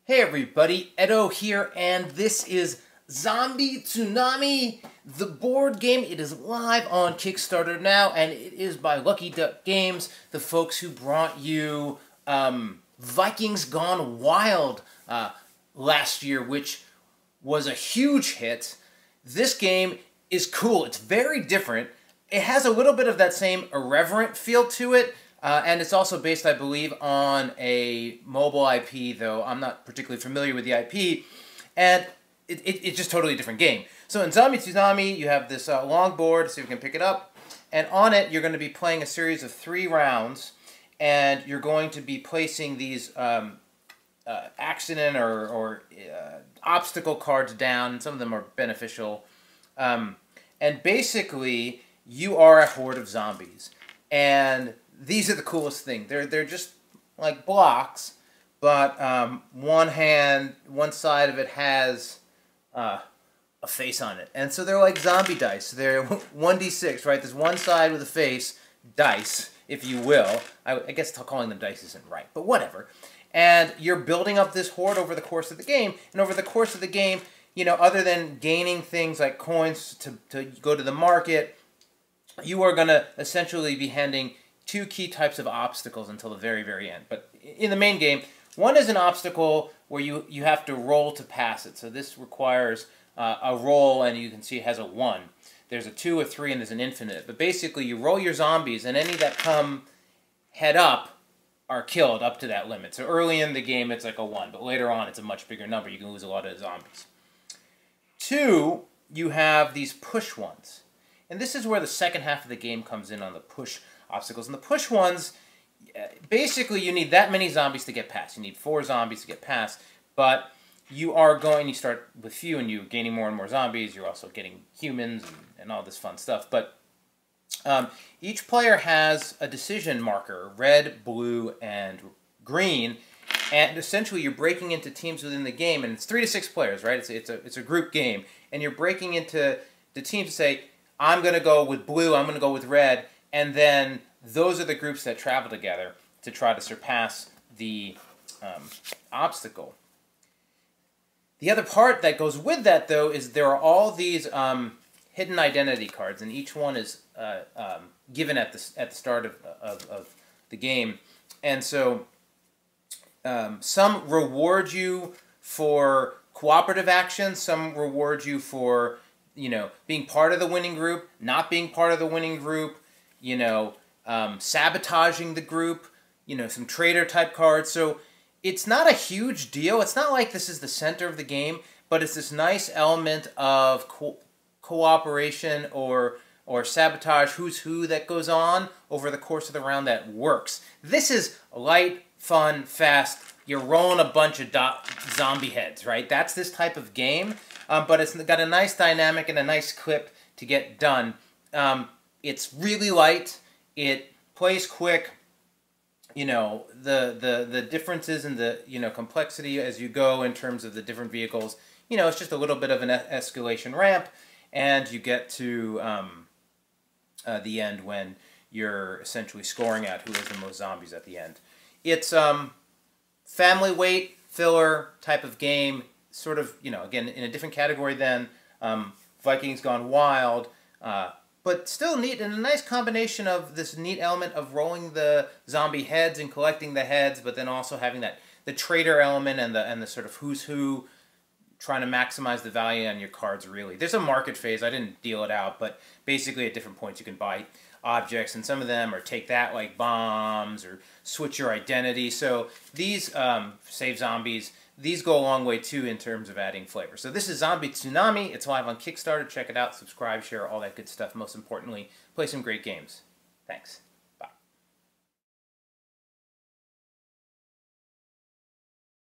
Hey everybody, Edo here, and this is Zombie Tsunami, the board game. It is live on Kickstarter now, and it is by Lucky Duck Games, the folks who brought you Vikings Gone Wild last year, which was a huge hit. This game is cool. It's very different. It has a little bit of that same irreverent feel to it. And it's also based, I believe, on a mobile IP, though I'm not particularly familiar with the IP. And it's just totally a different game. So in Zombie Tsunami, you have this long board, see if we can pick it up. And on it, you're going to be playing a series of 3 rounds. And you're going to be placing these accident or obstacle cards down. Some of them are beneficial. And basically, you are a horde of zombies. And these are the coolest thing. They're just like blocks, but one side of it has a face on it, and so they're like zombie dice. They're 1d6, right? There's one side with a face, dice, if you will. I guess calling them dice isn't right, but whatever. And you're building up this horde over the course of the game, and over the course of the game, you know, other than gaining things like coins to go to the market, you are going to essentially be handing 2 key types of obstacles until the very, very end. But in the main game, one is an obstacle where you have to roll to pass it. So this requires a roll, and you can see it has a 1. There's a 2, a 3, and there's an infinite. But basically, you roll your zombies, and any that come head up are killed up to that limit. So early in the game, it's like a 1, but later on, it's a much bigger number. You can lose a lot of zombies. 2, you have these push ones. And this is where the second half of the game comes in on the push obstacles. And the push ones, basically you need that many zombies to get past. You need 4 zombies to get past, but you start with few and you're gaining more and more zombies. You're also getting humans and all this fun stuff. But each player has a decision marker, red, blue, and green. And essentially you're breaking into teams within the game, and it's 3 to 6 players, right? It's a group game. And you're breaking into the teams to say, I'm going to go with blue, I'm going to go with red, and then those are the groups that travel together to try to surpass the obstacle. The other part that goes with that, though, is there are all these hidden identity cards, and each one is given at the start of the game. And so some reward you for cooperative action, some reward you for being part of the winning group, not being part of the winning group, sabotaging the group, some traitor type cards. So it's not a huge deal. It's not like this is the center of the game, but it's this nice element of cooperation or sabotage, who's who, that goes on over the course of the round that works. This is light, fun, fast. You're rolling a bunch of zombie heads, right? That's this type of game. But it's got a nice dynamic and a nice clip to get done. It's really light. It plays quick. The differences in the complexity as you go in terms of the different vehicles. It's just a little bit of an escalation ramp, and you get to the end when you're essentially scoring out who has the most zombies at the end. It's family weight filler type of game. Sort of, again, in a different category than Vikings Gone Wild, but still neat, and a nice combination of this neat element of rolling the zombie heads and collecting the heads, but then also having the traitor element and the sort of who's who, trying to maximize the value on your cards, really. There's a market phase. I didn't deal it out, but basically at different points you can buy objects, and some of them are take that, like bombs, or switch your identity. So these save zombies. These go a long way, too, in terms of adding flavor. So this is Zombie Tsunami. It's live on Kickstarter. Check it out. Subscribe, share, all that good stuff. Most importantly, play some great games. Thanks.